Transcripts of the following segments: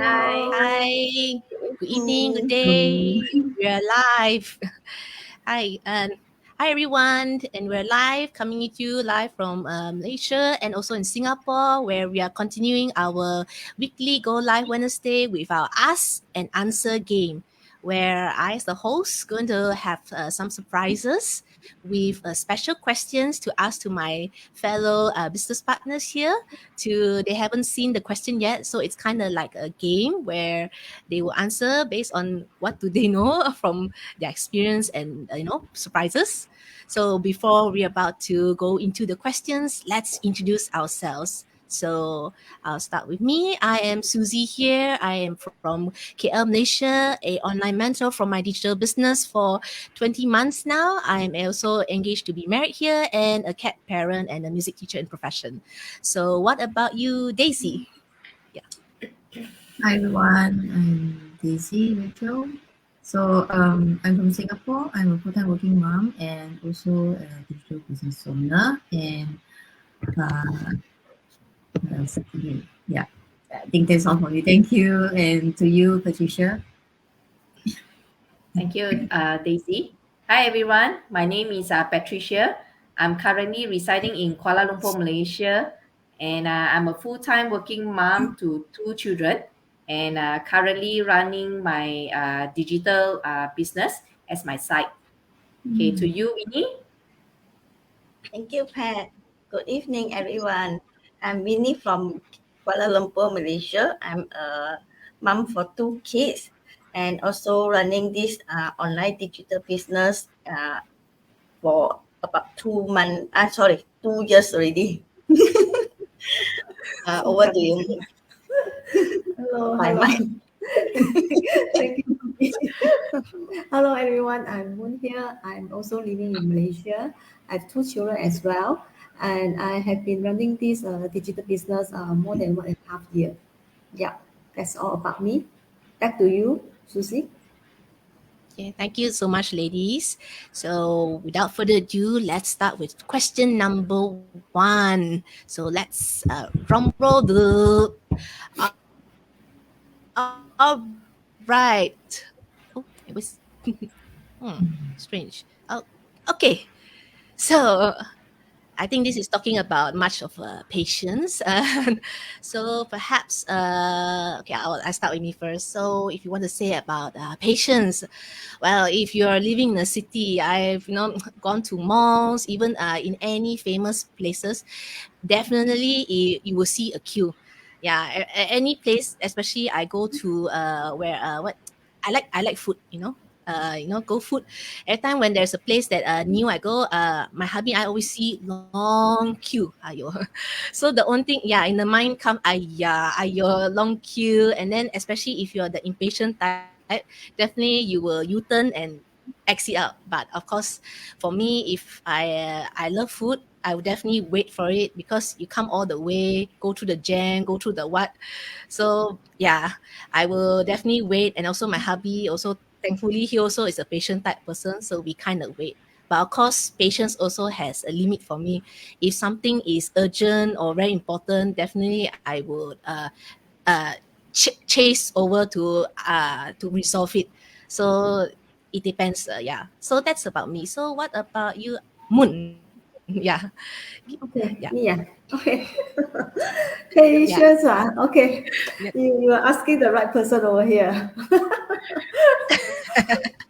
Hi. Hi. Good evening. Good day. We are live. Hi. Hi everyone, and we're live, coming at you live from Malaysia and also in Singapore, where we are continuing our weekly Go Live Wednesday with our Ask and Answer game, where I, as the host, going to have some surprises with special questions to ask to my fellow business partners here. They haven't seen the question yet, so it's kind of like a game where they will answer based on what do they know from their experience and surprises. So before we're about to go into the questions, let's introduce ourselves. So I'll start with me. I am Susie here. I am from KL, Malaysia, a online mentor from my digital business for 20 months now. I am also engaged to be married here and a cat parent and a music teacher in profession. So what about you, Daisy? Hi everyone, I'm Daisy Rachel. So I'm from Singapore. I'm a full-time working mom and also a digital business owner. And what else? Okay, yeah, I think that's all for me. Thank you, and to you, Patricia. Thank you, Daisy. Hi, everyone. My name is Patricia. I'm currently residing in Kuala Lumpur, Malaysia, and I'm a full-time working mom to two children, and currently running my digital business as my side. Okay, to you, Winnie. Thank you, Pat. Good evening, everyone. I'm Winnie from Kuala Lumpur, Malaysia. I'm a mom for two kids and also running this online digital business for about 2 months. 2 years already. Over to you. Hello, My hello. mind. Thank you. Hello, everyone. I'm Moon here. I'm also living in Malaysia. I have two children as well, and I have been running this digital business more than 1.5 years. Yeah, that's all about me. Back to you, Susie. Okay, thank you so much, ladies. So, without further ado, let's start with question number one. So, let's drum roll the. All right. Oh, it was strange. Oh, okay. So, I think this is talking about much of patience. So perhaps, okay, I'll start with me first. So if you want to say about patience, well, if you're living in a city, I've gone to malls, even in any famous places, definitely you will see a queue. Yeah, any place, especially I go to where what I like food, go food. Every time when there's a place that new I go, my hubby I always see long queue. Ayo. So the only thing, yeah, in the mind come ayo, long queue, and then especially if you're the impatient type, definitely you will U-turn and exit out. But of course, for me, if I love food, I will definitely wait for it because you come all the way, go through the jam, go through the what. So yeah, I will definitely wait. And also my hubby also, thankfully, he also is a patient type person, so we kind of wait. But of course, patience also has a limit for me. If something is urgent or very important, definitely I would chase over to resolve it. So it depends. Yeah. So that's about me. So what about you, Moon? Yeah. Yeah. Okay, yeah. Okay. Yeah. Patience. Okay. Yeah. You are asking the right person over here.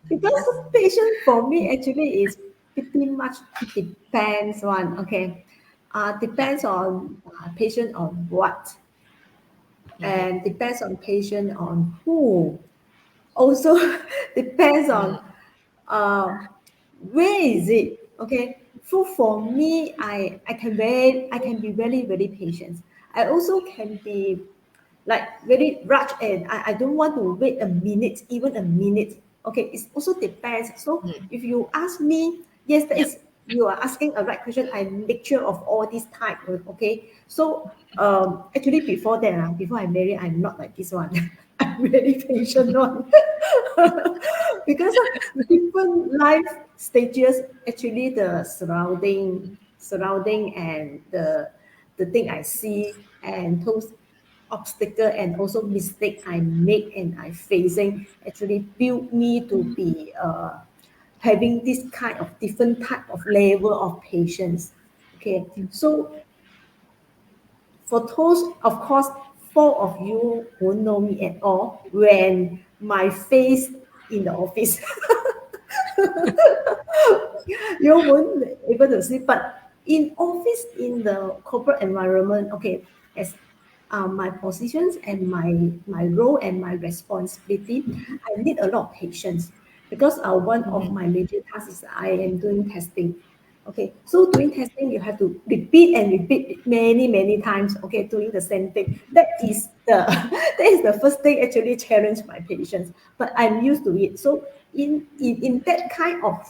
Because patience for me actually is pretty much depends one. Okay. Depends on patient on what, and depends on patient on who. Also depends on uh, where is it. Okay. So for me, I can be very very patient. I also can be like very rush, and I don't want to wait a minute, even a minute. Okay, it also depends. So if you ask me, yes, that Yep. is, you are asking a right question. I mixture of all this type. Okay, so actually before that, before I marry, I'm not like this one. I'm very patient one. Because of different life stages, actually the surrounding and the thing I see and those obstacle and also mistake I make and I facing actually build me to be having this kind of different type of level of patience. Okay, so for those, of course, four of you won't know me at all when my face in the office. You won't be able to see, but in office, in the corporate environment, okay, as my positions and my role and my responsibility, I need a lot of patience because one of my major tasks is I am doing testing. Okay, so doing testing, you have to repeat and repeat many times. Okay, doing the same thing. That is the that is the first thing actually challenge my patience. But I'm used to it. So in that kind of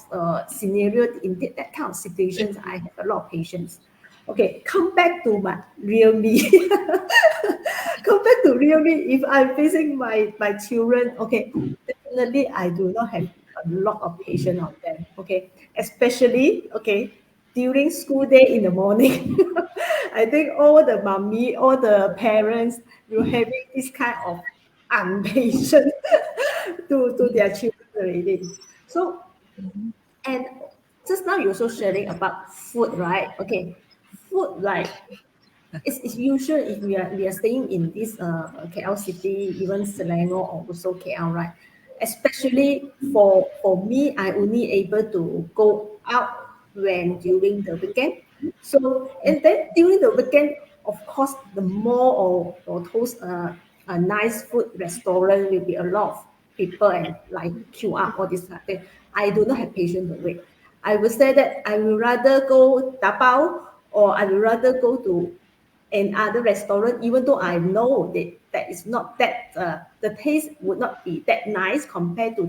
scenario, in that kind of situations, I have a lot of patience. Okay, come back to my real me. Come back to real me. If I'm facing my children, okay, definitely I do not have a lot of patience on them. Okay, especially okay during school day in the morning. I think all the mommy, all the parents, you having this kind of impatient to their children already. So and just now you're also sharing about food, right? Okay, food like it's usual if we are staying in this KL city, even Selangor or also KL, right? Especially for me, I only able to go out when during the weekend. So and then during the weekend, of course, the mall or those a nice food restaurant will be a lot of people and like queue up all this kind of thing. I do not have patience to wait. I would say that I will rather go dabao or I would rather go to another restaurant, even though I know that is not that the taste would not be that nice compared to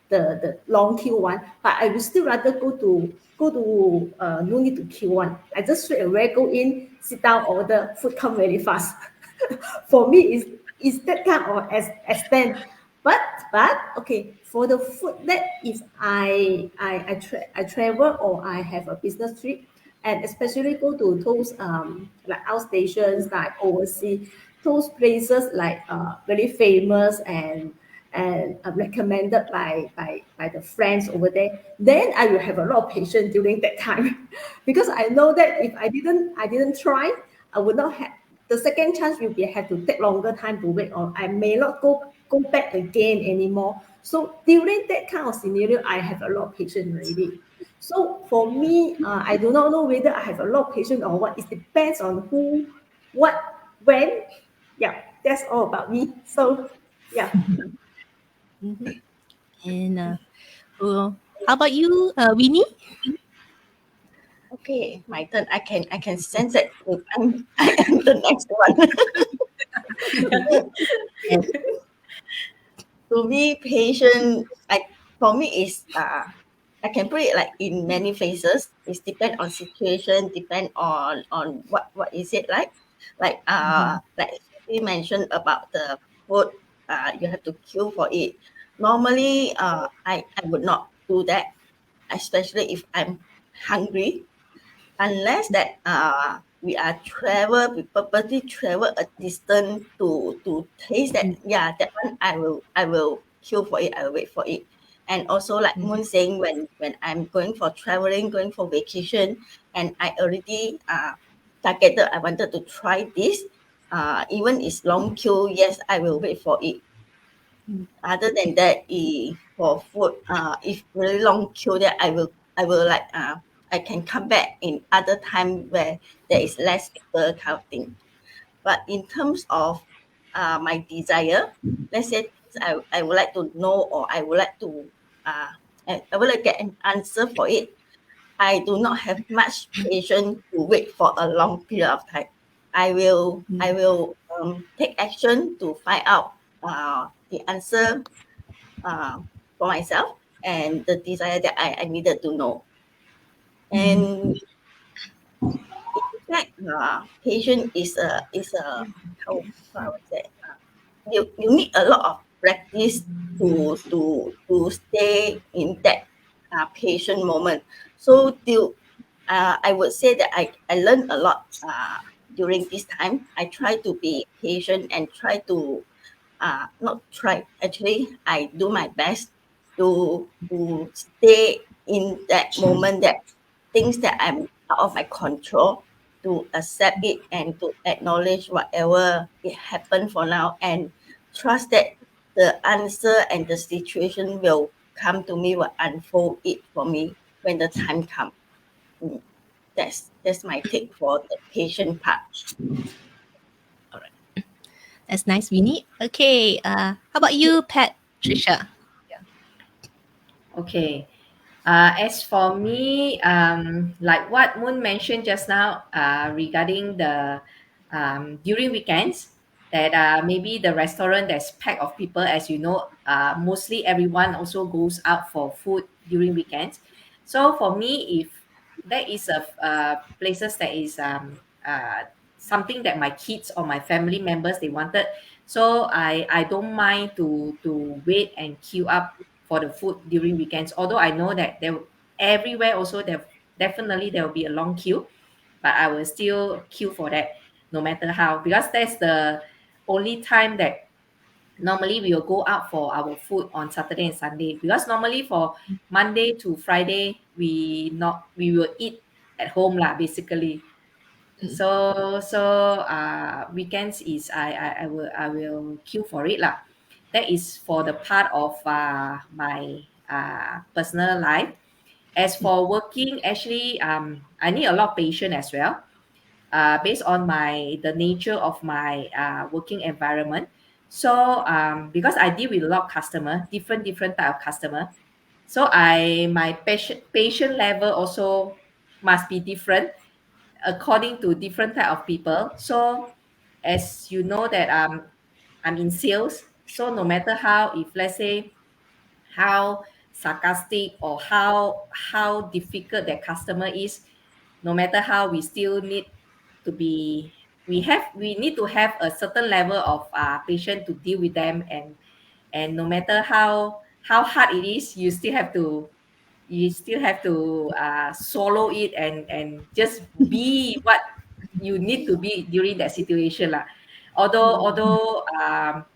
the long queue one. But I would still rather go to no need to queue one. I just straight away go in, sit down, order, food come very fast. For me, is that kind of extent. But okay, for the food that if I travel or I have a business trip and especially go to those like outstations like overseas, those places like very famous and recommended by the friends over there, then I will have a lot of patience during that time because I know that if I didn't try, I would not have the second chance will be have to take longer time to wait or I may not go back again anymore. So during that kind of scenario, I have a lot of patience already. So for me, I do not know whether I have a lot of patience or what. It depends on who, what, when. Yeah, that's all about me. So yeah. And how about you, Winnie? Okay, my turn. I can sense that I am the next one. To me, patient, for me is I can put it like in many phases. It's depend on situation, depend on what is it like we mentioned about the food. You have to queue for it. Normally, I would not do that, especially if I'm hungry, unless that we are we purposely travel a distance to taste that. Yeah, that one I will queue for it. I will wait for it. And also like Moon saying, when I'm going for traveling, going for vacation, and I already targeted, I wanted to try this, even it's long queue, yes, I will wait for it. Other than that, for food, if really long queue, that I will like I can come back in other time where there is less people kind of thing. But in terms of my desire, let's say I would like to know or I would like to I would like to get an answer for it. I do not have much patience to wait for a long period of time. I will take action to find out the answer for myself and the desire that I needed to know. And in fact, patient is a how is that? You need a lot of practice to stay in that patient moment. So till I would say that I learned a lot during this time. I try to be patient and try to not try. Actually, I do my best to stay in that moment, that things that I'm out of my control, to accept it and to acknowledge whatever it happened for now, and trust that the answer and the situation will come to me, will unfold it for me when the time comes. That's my take for the patient part. That's nice, Winnie. Okay, how about you, Patricia? Okay. As for me, like what Moon mentioned just now, regarding the during weekends, that maybe the restaurant that's packed of people, as you know, mostly everyone also goes out for food during weekends. So for me, if there is a places that is something that my kids or my family members they wanted, so I don't mind to wait and queue up for the food during weekends. Although I know that everywhere also there definitely there will be a long queue, but I will still queue for that no matter how, because that's the only time that normally we will go out for our food on Saturday and Sunday. Because normally for Monday to Friday we will eat at home lah basically. So weekends is I will queue for it lah. That is for the part of my personal life. As for working, actually, I need a lot of patience as well. Based on the nature of my working environment. So because I deal with a lot of customer, different type of customer. So my patient level also must be different according to different type of people. So as you know that I'm in sales, so no matter how, if let's say how sarcastic or how difficult that customer is, no matter how, we still need to be we need to have a certain level of patience to deal with them, and no matter how hard it is, you still have to swallow it and just be what you need to be during that situation lah. Although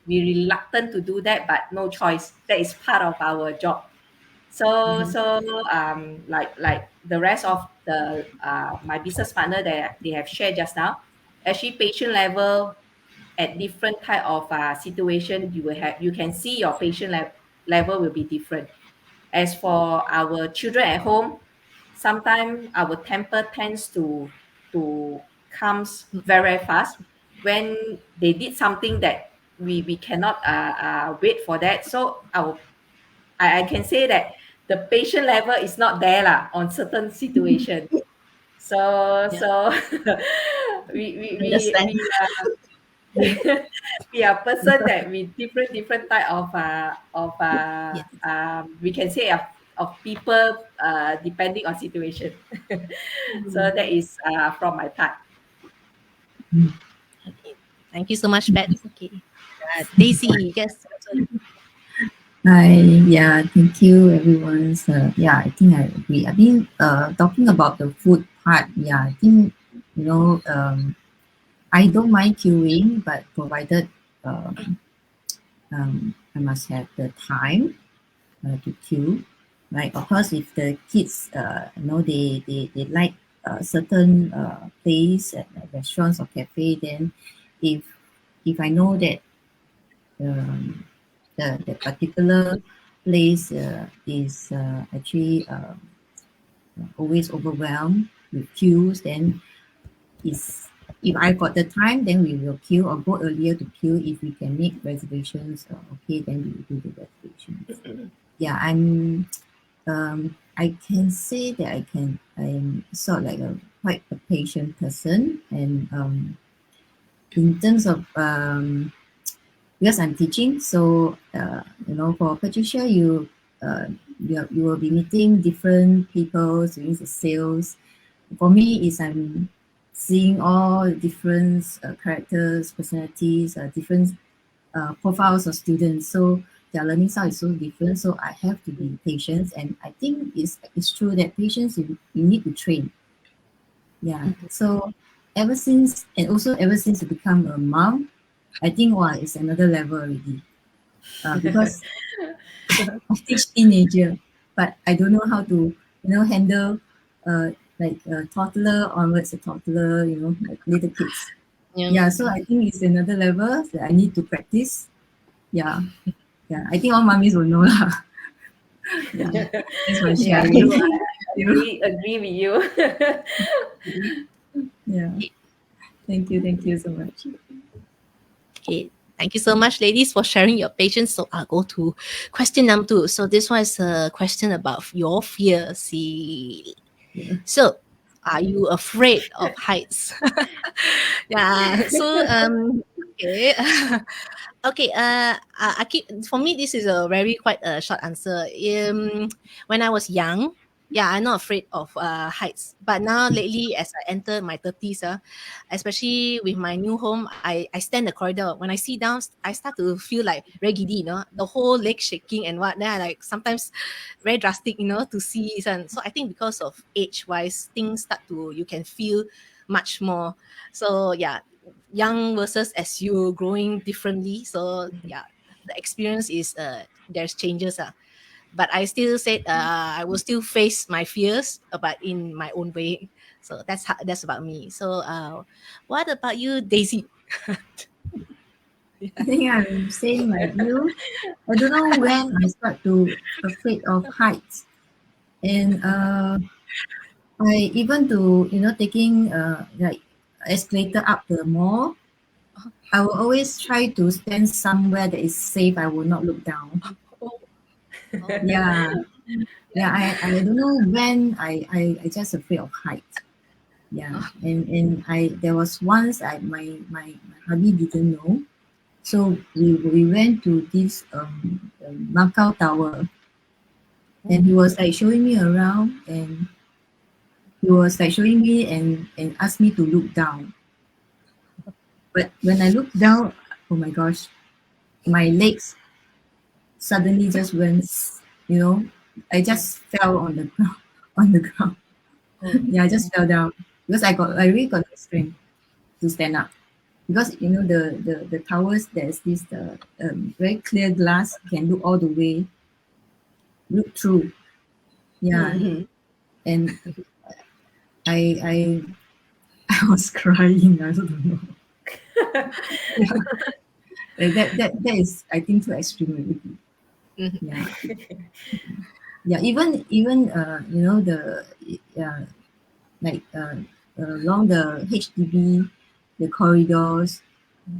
we reluctant to do that, but no choice. That is part of our job. So like the rest of the my business partner that they have shared just now, actually patient level at different type of situation, you can see your level will be different. As for our children at home, sometimes our temper tends to comes very fast when they did something that we cannot wait for that. So I can say that the patient level is not there lah on certain situation. So Understand. we are person that with different type we can say of people depending on situation. So that is from my part. Okay. Thank you so much, Pat. Okay. Daisy, yes. Hi, yeah, thank you, everyone. So, yeah, I think I agree. I mean, talking about the food part, yeah, I think, I don't mind queuing, but provided I must have the time to queue, right? Of course, if the kids, they like certain place at restaurants or cafe, then if I know that the particular place is actually always overwhelmed with queues, then if I got the time, then we will queue or go earlier to queue. If we can make reservations, okay, then we will do the reservations. Yeah, I can say that I'm sort of like quite a patient person, and in terms of because I'm teaching, so for Patricia, you will be meeting different people doing the sales. For me, is I'm seeing all different characters, personalities, different profiles of students. So their learning style is so different. So I have to be patient, and I think it's true that patience you need to train. Yeah. So ever since you become a mom, I think it's another level already. Because I teach teenager, but I don't know how to handle like a toddler onwards, a toddler, like little kids. Yeah, so I think it's another level that I need to practice. Yeah, yeah. I think all mummies will know lah. Yeah, that's my Yeah, sharing. true. I agree with you. Yeah. Thank you so much. Okay, thank you so much, ladies, for sharing your patience. So I'll go to question number 2. So this one is a question about your fear. See, Yeah. so are you afraid of heights? Yeah. So okay. Okay, I keep for me this is a very quite a short answer. When I was young, yeah, I'm not afraid of heights. But now lately, as I enter my 30s, especially with my new home, I stand the corridor. When I see down, I start to feel like very giddy, the whole leg shaking and what. Then I like sometimes very drastic, to see. So I think because of age wise, things start to you can feel much more. So yeah, young versus as you growing differently. So yeah, the experience is there's changes. But I still said I will still face my fears, but in my own way. So that's about me. So what about you, Daisy? I think I'm saying like you. I don't know when I start to afraid of heights, and I even to taking like escalator up the mall. I will always try to stand somewhere that is safe. I will not look down. Yeah, yeah. I don't know when I just afraid of height. Yeah, and there was once my hubby didn't know, so we went to this Macau Tower, and he was like showing me around, and he was like showing me and asked me to look down. But when I looked down, oh my gosh, my legs suddenly just went, I just fell on the ground, on the ground. Yeah, I just fell down because I really got no strength to stand up. Because the towers, there's this very clear glass, can look all the way, look through. Yeah, and I I was crying. I don't know. Like that is, I think, too extreme already. Yeah, yeah. Even the like along the HDB, the corridors,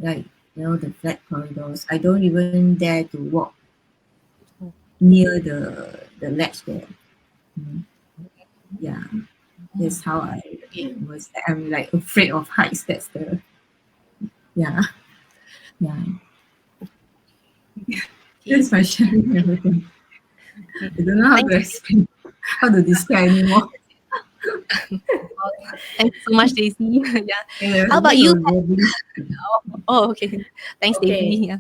like the flat corridors. I don't even dare to walk near the ledge there. Mm. Yeah, that's how I was. I'm like afraid of heights. That's the yeah, yeah. That's my sharing everything. I don't know how to explain, how to describe anymore. Thanks so much, Daisy. Yeah. Yeah, How about this you? was lovely. Oh, okay. Thanks, Daisy.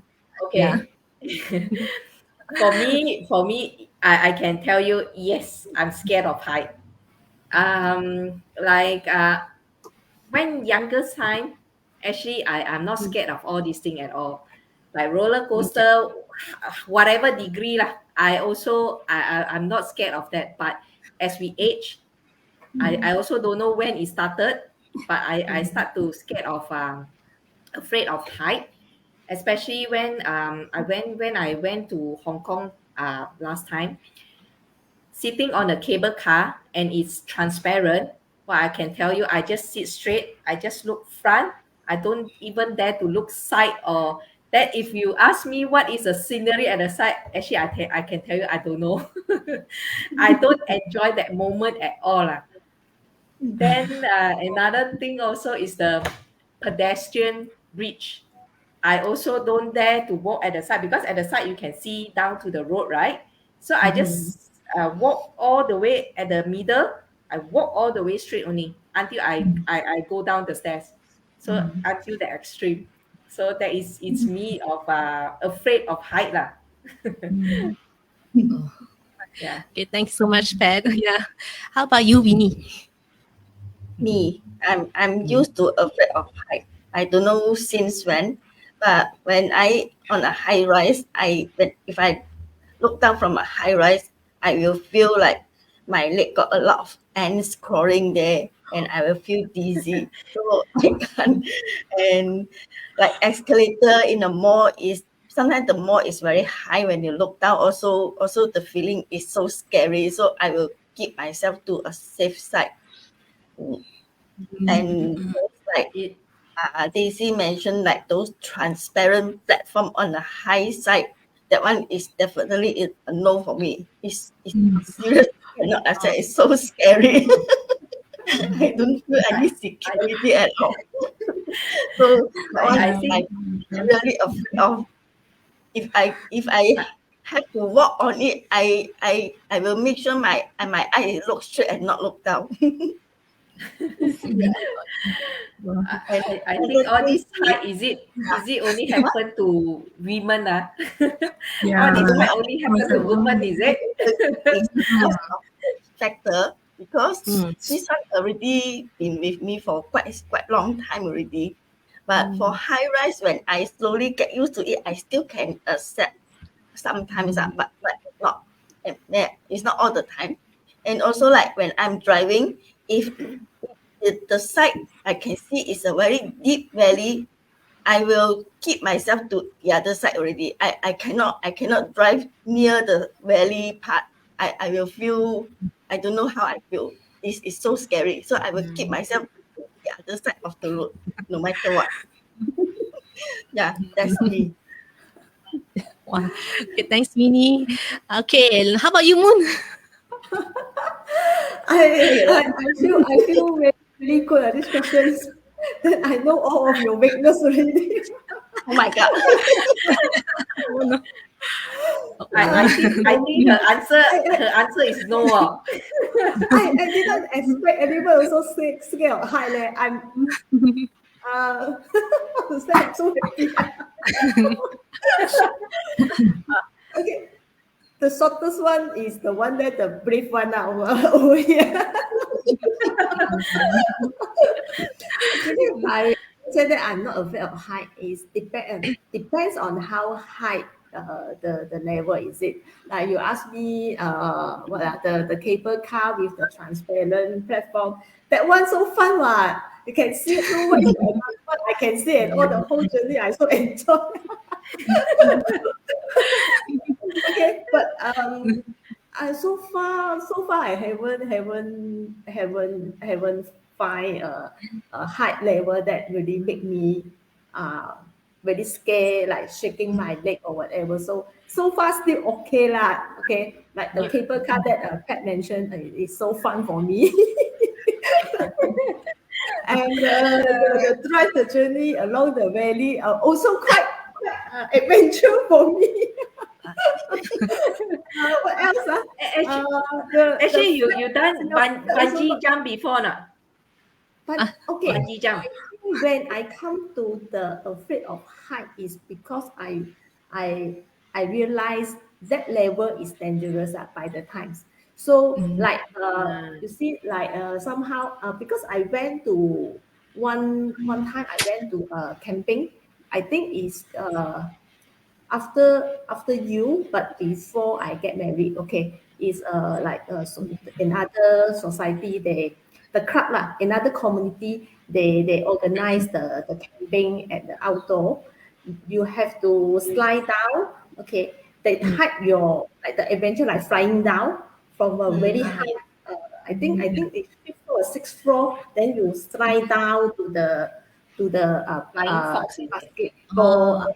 Okay. Yeah. Okay. For me, I can tell you, yes, I'm scared of height. Like when younger time, actually I'm not scared of all these things at all. Like roller coaster, whatever degree lah, I'm not scared of that. But as we age, I also don't know when it started, but I start to scared of afraid of height, especially when I went to Hong Kong last time, sitting on a cable car and it's transparent. Well, I can tell you, I just sit straight. I just look front. I don't even dare to look side or that. If you ask me what is the scenery at the side, actually, I can tell you, I don't know. I don't enjoy that moment at all. Then another thing also is the pedestrian bridge. I also don't dare to walk at the side because at the side you can see down to the road, right? So I just walk all the way at the middle. I walk all the way straight only until I go down the stairs. So until the extreme. So that is it's me of afraid of height lah. Yeah. Okay. Thanks so much, Pat. Yeah. How about you, Winnie? Me, I'm used to afraid of height. I don't know since when, but when I on a high rise, if I look down from a high rise, I will feel like my leg got a lot of ants crawling there, and I will feel dizzy. So I can't. And like escalator in a mall is sometimes the mall is very high when you look down. Also the feeling is so scary. So I will keep myself to a safe side. And those like It, Daisy mentioned, like those transparent platform on the high side, that one is definitely a no for me. It's serious. Cannot accept. It's so scary. I don't feel any security at all. So that one I think I'm really afraid of. If I have to walk on it, I will make sure my eye look straight and not look down. I think all this height is it only happen to women ah? All this height only happen to women, is it? It's because of the factor, because Mm. this one already been with me for quite long time already. But for high rise, when I slowly get used to it, I still can accept sometimes, but not it's not all the time. And also like when I'm driving, if the side I can see is a very deep valley, I will keep myself to the other side already. I cannot drive near the valley part. I will feel, I don't know how I feel. It's so scary. So I will keep myself to the other side of the road, no matter what. Yeah, that's me. Wow. Okay, thanks, Minnie. Okay, and how about you, Moon? I feel really, really good at these questions. That I know all of your weakness already. Oh my god. I think her answer is no. I didn't expect anyone also scared of height. I'm how to say, I'm so happy. Okay. The shortest one is the one that the brief one now over here. Actually, I say that I'm not afraid of height. Depends on how high the level is it. Like you ask me, what are the cable car with the transparent platform? That one so fun, what? You can see through what I can see, and all the whole journey I so enjoy. Okay, but so far I haven't find a height level that really make me uh very scared, like shaking my leg or whatever. So far still okay lah. Okay, like the cable car that Pat mentioned is so fun for me. And the drive the journey along the valley are also quite adventure for me. What else? Actually, you done bungee jump before not? But okay, Bungee jump. when I come to the afraid of height is because I I realize that level is dangerous by the times. So like you see, like somehow because I went to one time I went to camping. I think is after you, but before I get married. Okay, is like another society, the club lah, another community, they organize the camping at the outdoor. You have to slide down. Okay, they hype your like the adventure, like flying down from a very high. I think it's fifth floor or sixth floor. Then you slide down to the Flying fox, is it? basketball.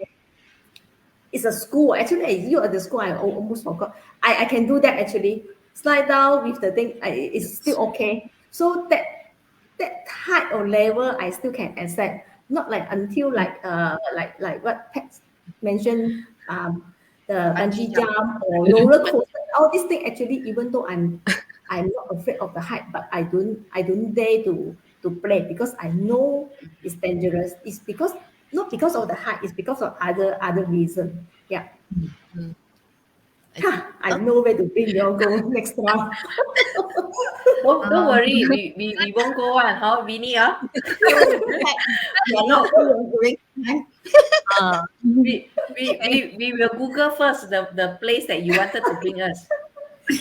It's a school. Actually, you at the school, I almost forgot. I can do that actually. Slide down with the thing, it's still okay. So that height or level, I still can accept. Not like until like what Pat mentioned, the bungee Bungee jump. jump or roller coaster. All these things actually, even though I'm not afraid of the height, but I don't dare to play because I know it's dangerous. It's because not because of the height, it's because of other reason. Yeah. I know where to bring you all go next time. Don't worry, we won't go on, huh, Vinny? Huh? We are not going during time. Uh, We will Google first the place that you wanted to bring us.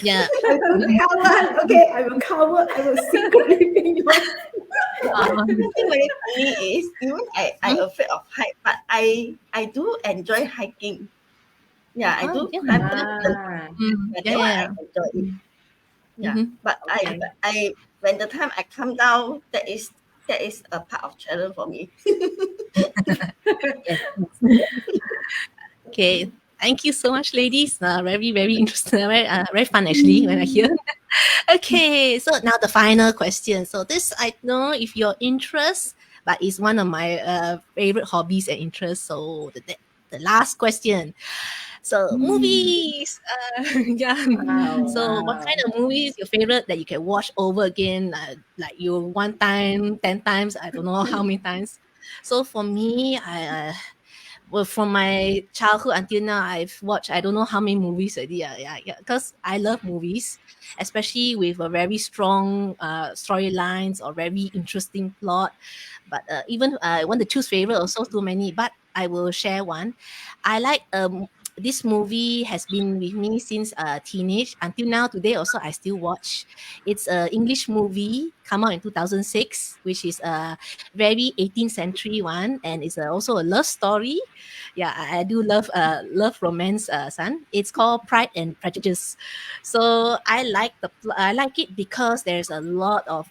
yeah. I will cover. I will secretly bring you all. Something very funny is even I afraid of height, but I do enjoy hiking. Yeah, I do Yeah. climb mountains. Ah, Yeah, Yeah, that one yeah. I enjoy it. Yeah, Mhm. but okay. I when the time I come down, that is a part of challenge for me. Yes. Okay. Thank you so much, ladies. Very, very interesting. Very fun actually when I hear. Okay, so now the final question. So this I know if your interest, but it's one of my favorite hobbies and interests. So the last question. So movies, yeah. Wow, So what kind of movies your favorite that you can watch over again, like you one time, 10 times, I don't know how many times. So for me, well, from my childhood until now, I've watched I don't know how many movies already. Yeah. Because I love movies, especially with a very strong storylines or very interesting plot. But even I want to choose favorite, also too many. But I will share one. I like this movie has been with me since teenage until now. Today also I still watch. It's a English movie come out in 2006, which is a very 18th century one, and it's also a love story. Yeah, I do love romance, son. It's called Pride and Prejudice. So I like it because there's a lot of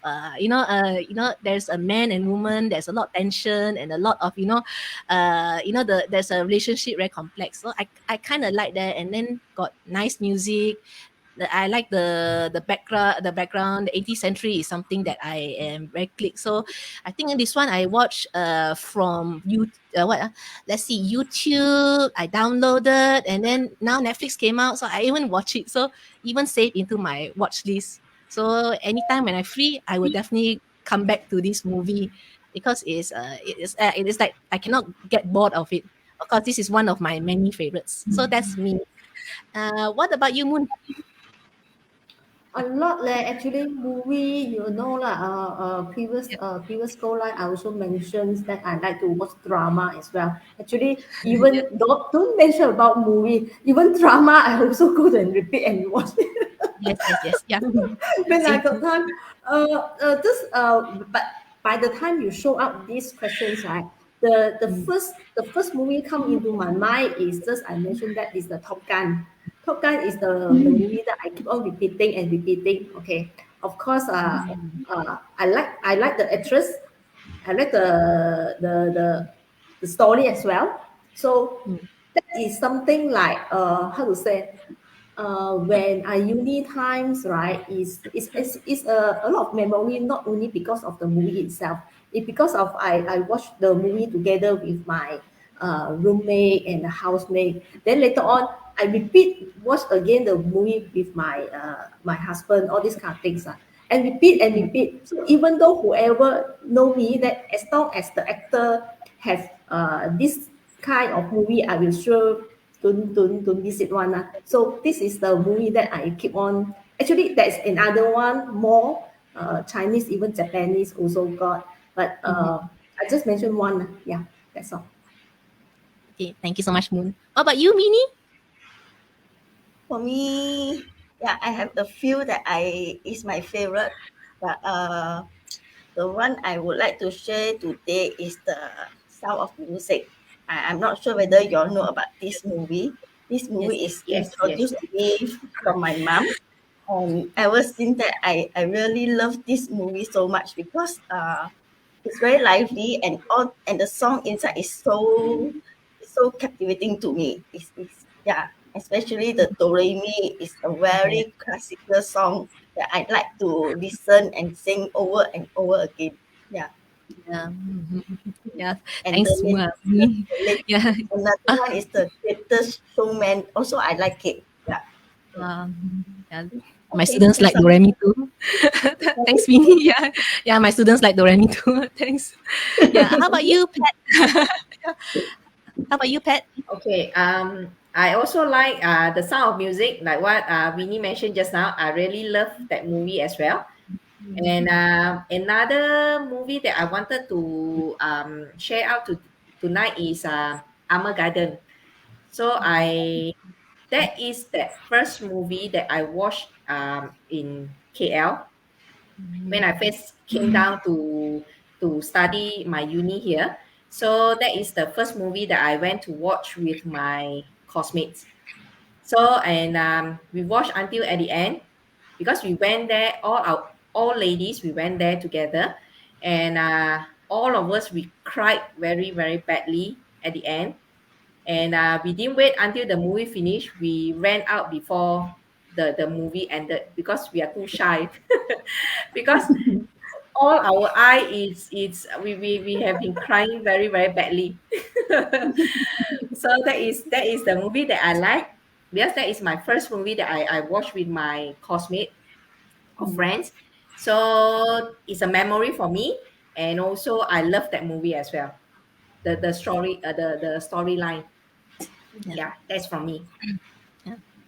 there's a man and woman. There's a lot of tension and a lot of there's a relationship very complex. So I kind of like that, and then got nice music. I like the background. The background, the 18th century is something that I am very click. So I think in this one I watched from you let's see, YouTube. I downloaded, and then now Netflix came out, so I even watch it. So even save into my watch list. So anytime when I free, I will definitely come back to this movie because it is like I cannot get bored of it. Of course, this is one of my many favorites. So that's me. What about you, Moon? A lot actually movie lah. Previous go line I also mentioned that I like to watch drama as well. Actually, even don't mention about movie, even drama I also go and repeat and watch Yes. Yeah. when I Same. got time. But by the time you show up these questions, right? The first movie come into my mind is just I mentioned that is the Top Gun. Top Gun is the movie that I keep on repeating and repeating. Okay, of course, I like the actress. I like the story as well. So that is something like how to say when I uni times, right, is a lot of memory, not only because of the movie itself. It's because of I watched the movie together with my roommate and the housemate. Then later on, I watch again the movie with my husband, all these kind of things. And repeat and repeat. So even though whoever know me, that as long as the actor have this kind of movie, I will sure don't miss it one. So this is the movie that I keep on. Actually, there's another one more Chinese, even Japanese also got. But I just mentioned one. Yeah, that's all. Okay, thank you so much, Moon. What about you, Mini? For me, yeah, I have a few that is my favorite, but the one I would like to share today is the Sound of Music. I'm not sure whether you all know about this movie. This movie is Yes. introduced to me from my mom. And ever since that, I really love this movie so much because it's very lively and the song inside is so captivating to me. Yeah, especially the Do Re Mi is a very classical song that I like to listen and sing over and over again. Yeah, Yeah. Yeah. and Thanks, Mini. Yeah. another one is the Greatest Showman. Also, I like it. Yeah. Yeah. My Okay, students like that's all. Doremi too. Thanks, Vinny. Yeah. My students like Doremi too. Thanks. Yeah. How about you, Pat? How about you, Pat? Okay. I also like The Sound of Music, like what Winnie mentioned just now. I really love that movie as well. And another movie that I wanted to share out tonight is Armageddon. So that is that first movie that I watched in KL when I first came down to study my uni here. So that is the first movie that I went to watch with my classmates. So and we watched until at the end because we went there all ladies we went there together, and all of us we cried very very badly at the end, and we didn't wait until the movie finished. We ran out before the movie ended because we are too shy because all our eye is we have been crying very very badly. So that is the movie that I like because that is my first movie that I watched with my classmate or friends. So it's a memory for me, and also I love that movie as well. The story the storyline. Yeah, that's from me.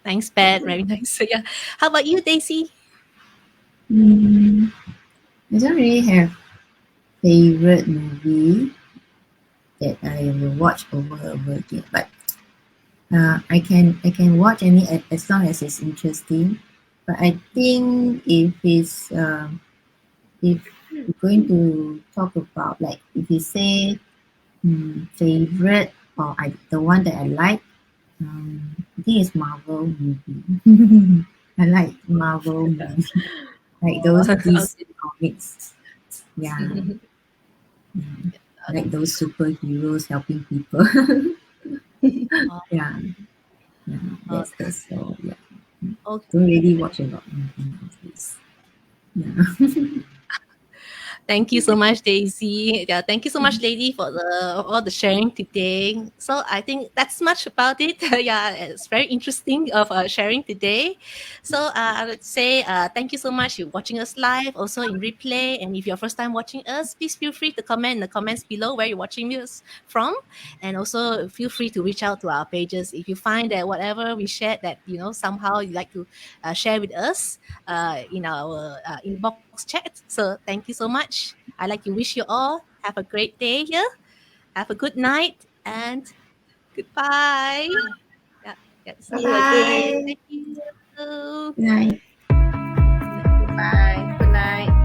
Thanks, Pat. Very nice. So, yeah. How about you, Daisy? Mm, I don't really have favorite movie that I will watch over and over again, but I can watch any as long as it's interesting. But I think if we're going to talk about, like, if you say favorite, or the one that I like, I think it's Marvel movie. I like Marvel movies, like those DC comics. Yeah, like those superheroes helping people. Yeah, yeah, that's so. Yeah, Okay. don't really watch a lot of movies these days. Yeah. Thank you so much, Daisy. Yeah, thank you so much, lady, for all the sharing today. So I think that's much about it. Yeah, it's very interesting of sharing today. So I would say thank you so much. You're watching us live, also in replay. And if you're first time watching us, please feel free to comment in the comments below where you're watching us from, and also feel free to reach out to our pages if you find that whatever we shared that somehow you like to share with us in our inbox chat. So thank you so much. I like to wish you all have a great day here. Have a good night and goodbye. Yeah, yes. See you again. Thank you. Good night. Bye. Good night.